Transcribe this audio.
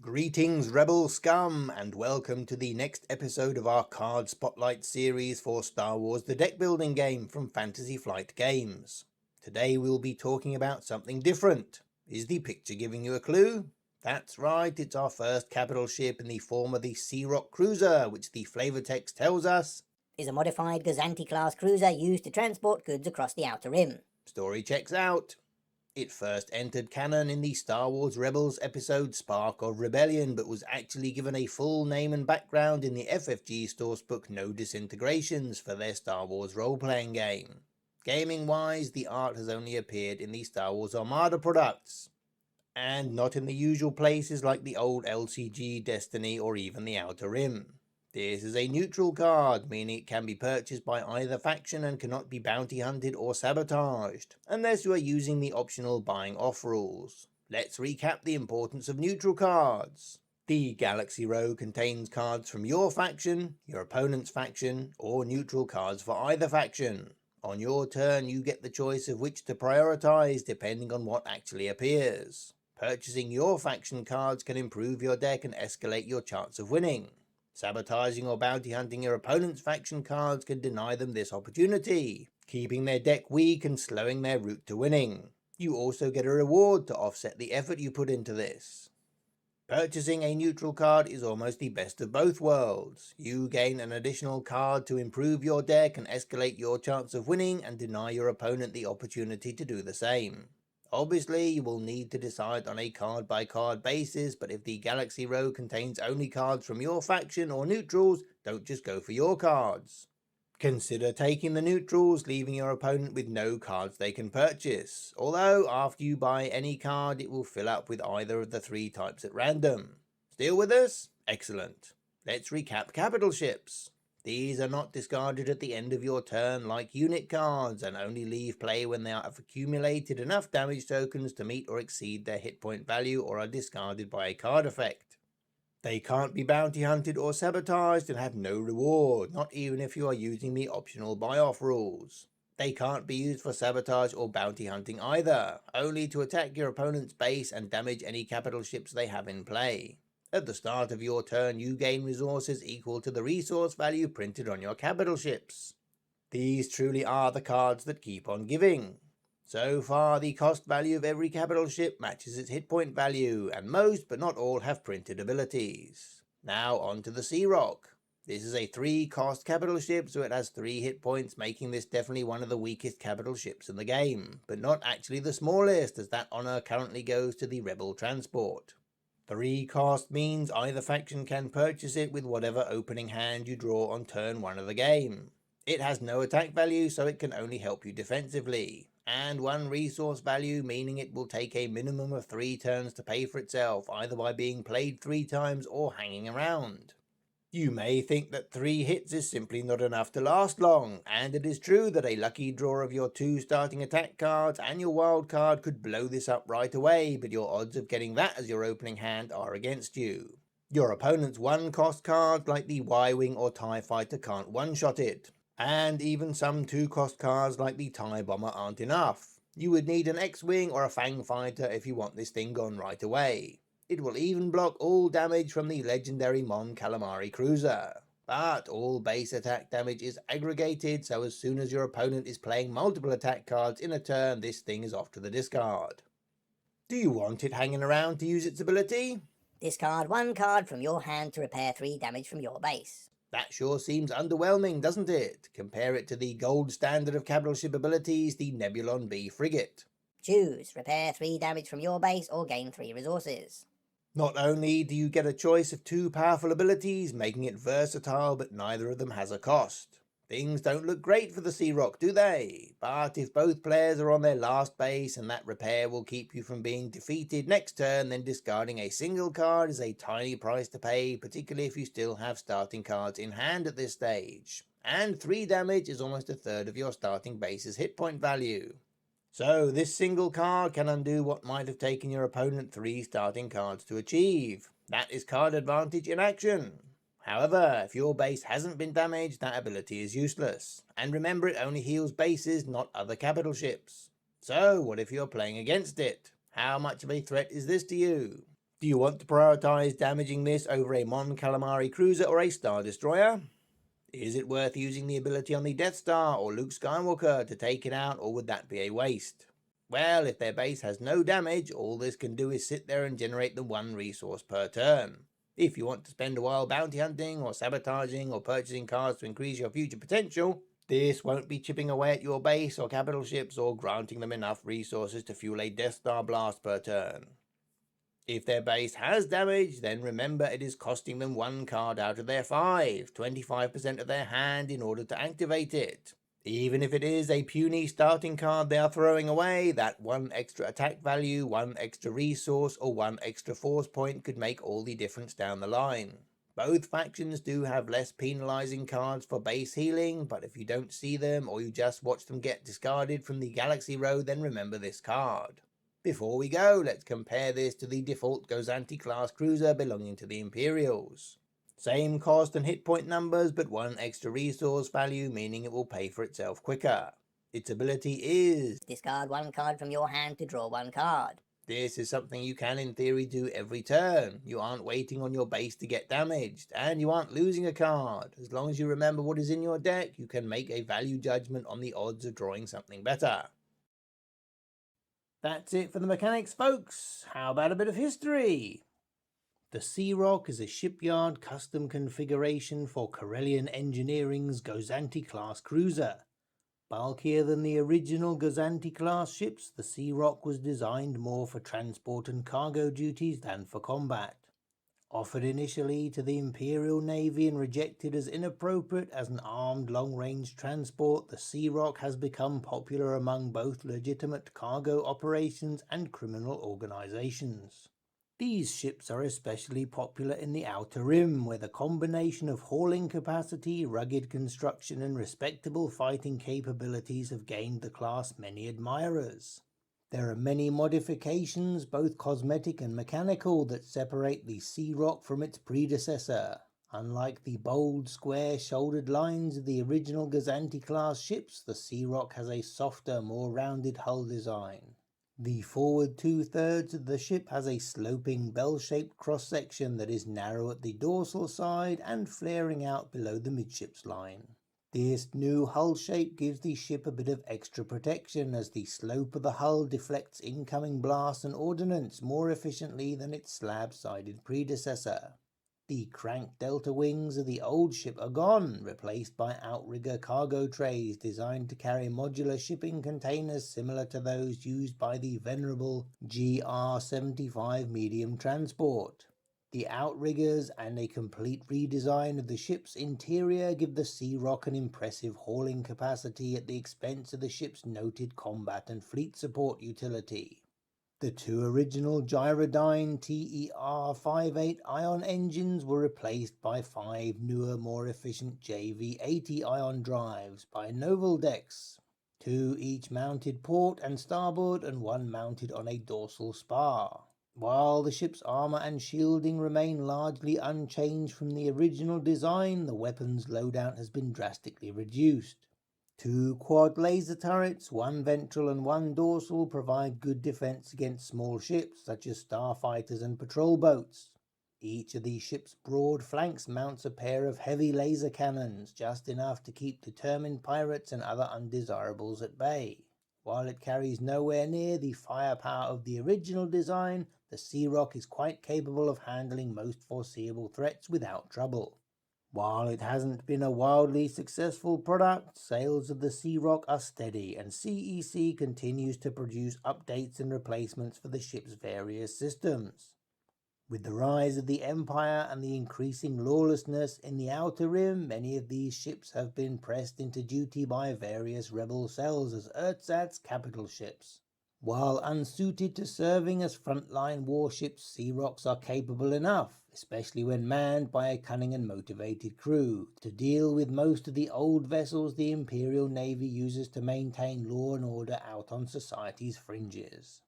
Greetings, rebel scum, and welcome to the next episode of our card spotlight series for Star Wars The Deckbuilding Game from Fantasy Flight Games. Today we'll be talking about something different. Is the picture giving you a clue? That's right, it's our first capital ship in the form of the C-ROC cruiser, which the flavor text tells us is a modified Gazanti-class cruiser used to transport goods across the Outer Rim. Story checks out. It first entered canon in the Star Wars Rebels episode Spark of Rebellion, but was actually given a full name and background in the FFG sourcebook No Disintegrations for their Star Wars role-playing game. Gaming-wise, the art has only appeared in the Star Wars Armada products, and not in the usual places like the old LCG, Destiny, or even the Outer Rim. This is a neutral card, meaning it can be purchased by either faction and cannot be bounty hunted or sabotaged, unless you are using the optional buying off rules. Let's recap the importance of neutral cards. The Galaxy row contains cards from your faction, your opponent's faction, or neutral cards for either faction. On your turn, you get the choice of which to prioritize depending on what actually appears. Purchasing your faction cards can improve your deck and escalate your chance of winning. Sabotaging or bounty hunting your opponent's faction cards can deny them this opportunity, keeping their deck weak and slowing their route to winning. You also get a reward to offset the effort you put into this. Purchasing a neutral card is almost the best of both worlds. You gain an additional card to improve your deck and escalate your chance of winning and deny your opponent the opportunity to do the same. Obviously, you will need to decide on a card-by-card basis, but if the Galaxy row contains only cards from your faction or neutrals, don't just go for your cards. Consider taking the neutrals, leaving your opponent with no cards they can purchase, although after you buy any card it will fill up with either of the three types at random. Still with us? Excellent. Let's recap capital ships. These are not discarded at the end of your turn like unit cards and only leave play when they have accumulated enough damage tokens to meet or exceed their hit point value or are discarded by a card effect. They can't be bounty hunted or sabotaged and have no reward, not even if you are using the optional buy-off rules. They can't be used for sabotage or bounty hunting either, only to attack your opponent's base and damage any capital ships they have in play. At the start of your turn, you gain resources equal to the resource value printed on your capital ships. These truly are the cards that keep on giving. So far, the cost value of every capital ship matches its hit point value, and most but not all have printed abilities. Now on to the C-ROC. This is a 3-cost capital ship, so it has 3 hit points, making this definitely one of the weakest capital ships in the game, but not actually the smallest, as that honor currently goes to the Rebel Transport. 3 cost means either faction can purchase it with whatever opening hand you draw on turn 1 of the game. It has no attack value, so it can only help you defensively, and 1 resource value, meaning it will take a minimum of 3 turns to pay for itself, either by being played 3 times or hanging around. You may think that 3 hits is simply not enough to last long, and it is true that a lucky draw of your 2 starting attack cards and your wild card could blow this up right away, but your odds of getting that as your opening hand are against you. Your opponent's 1-cost cards like the Y-Wing or TIE Fighter can't one-shot it, and even some 2-cost cards like the TIE Bomber aren't enough. You would need an X-Wing or a Fang Fighter if you want this thing gone right away. It will even block all damage from the legendary Mon Calamari cruiser. But all base attack damage is aggregated, so as soon as your opponent is playing multiple attack cards in a turn, this thing is off to the discard. Do you want it hanging around to use its ability? Discard 1 card from your hand to repair 3 damage from your base. That sure seems underwhelming, doesn't it? Compare it to the gold standard of capital ship abilities, the Nebulon B frigate. Choose, repair 3 damage from your base or gain 3 resources. Not only do you get a choice of 2 powerful abilities, making it versatile, but neither of them has a cost. Things don't look great for the C-ROC, do they? But if both players are on their last base and that repair will keep you from being defeated next turn, then discarding a single card is a tiny price to pay, particularly if you still have starting cards in hand at this stage. And 3 damage is almost a third of your starting base's hit point value. So this single card can undo what might have taken your opponent 3 starting cards to achieve. That is card advantage in action. However, if your base hasn't been damaged, that ability is useless. And remember, it only heals bases, not other capital ships. So what if you're playing against it? How much of a threat is this to you? Do you want to prioritize damaging this over a Mon Calamari cruiser or a Star Destroyer? Is it worth using the ability on the Death Star or Luke Skywalker to take it out, or would that be a waste? Well, if their base has no damage, all this can do is sit there and generate the one resource per turn. If you want to spend a while bounty hunting or sabotaging or purchasing cards to increase your future potential, this won't be chipping away at your base or capital ships or granting them enough resources to fuel a Death Star blast per turn. If their base has damage, then remember it is costing them one card out of their 5, 25% of their hand in order to activate it. Even if it is a puny starting card they are throwing away, that one extra attack value, one extra resource, or one extra force point could make all the difference down the line. Both factions do have less penalizing cards for base healing, but if you don't see them or you just watch them get discarded from the Galaxy Row, then remember this card. Before we go, let's compare this to the default Gozanti class cruiser belonging to the Imperials. Same cost and hit point numbers, but one extra resource value, meaning it will pay for itself quicker. Its ability is discard one card from your hand to draw one card. This is something you can in theory do every turn. You aren't waiting on your base to get damaged, and you aren't losing a card. As long as you remember what is in your deck, you can make a value judgment on the odds of drawing something better. That's it for the mechanics, folks. How about a bit of history? The C-ROC is a shipyard custom configuration for Corellian Engineering's Gozanti-class cruiser. Bulkier than the original Gozanti-class ships, the C-ROC was designed more for transport and cargo duties than for combat. Offered initially to the Imperial Navy and rejected as inappropriate as an armed long-range transport, the C-ROC has become popular among both legitimate cargo operations and criminal organizations. These ships are especially popular in the Outer Rim, where the combination of hauling capacity, rugged construction, and respectable fighting capabilities have gained the class many admirers. There are many modifications, both cosmetic and mechanical, that separate the C-ROC from its predecessor. Unlike the bold, square-shouldered lines of the original Gozanti-class ships, the C-ROC has a softer, more rounded hull design. The forward two-thirds of the ship has a sloping bell-shaped cross-section that is narrow at the dorsal side and flaring out below the midships line. This new hull shape gives the ship a bit of extra protection, as the slope of the hull deflects incoming blasts and ordnance more efficiently than its slab-sided predecessor. The crank delta wings of the old ship are gone, replaced by outrigger cargo trays designed to carry modular shipping containers similar to those used by the venerable GR-75 medium transport. The outriggers and a complete redesign of the ship's interior give the C-ROC an impressive hauling capacity at the expense of the ship's noted combat and fleet support utility. The two original Gyrodyne TER-58 ion engines were replaced by 5 newer, more efficient JV-80 ion drives by Novaldex, 2 each mounted port and starboard and 1 mounted on a dorsal spar. While the ship's armor and shielding remain largely unchanged from the original design, the weapon's loadout has been drastically reduced. 2 quad laser turrets, 1 ventral and 1 dorsal, provide good defense against small ships such as starfighters and patrol boats. Each of these ships' broad flanks mounts a pair of heavy laser cannons, just enough to keep determined pirates and other undesirables at bay. While it carries nowhere near the firepower of the original design, the C-ROC is quite capable of handling most foreseeable threats without trouble. While it hasn't been a wildly successful product, sales of the C-ROC are steady, and CEC continues to produce updates and replacements for the ship's various systems. With the rise of the Empire and the increasing lawlessness in the Outer Rim, many of these ships have been pressed into duty by various rebel cells as ersatz capital ships. While unsuited to serving as frontline warships, C-ROCs are capable enough, especially when manned by a cunning and motivated crew, to deal with most of the old vessels the Imperial Navy uses to maintain law and order out on society's fringes.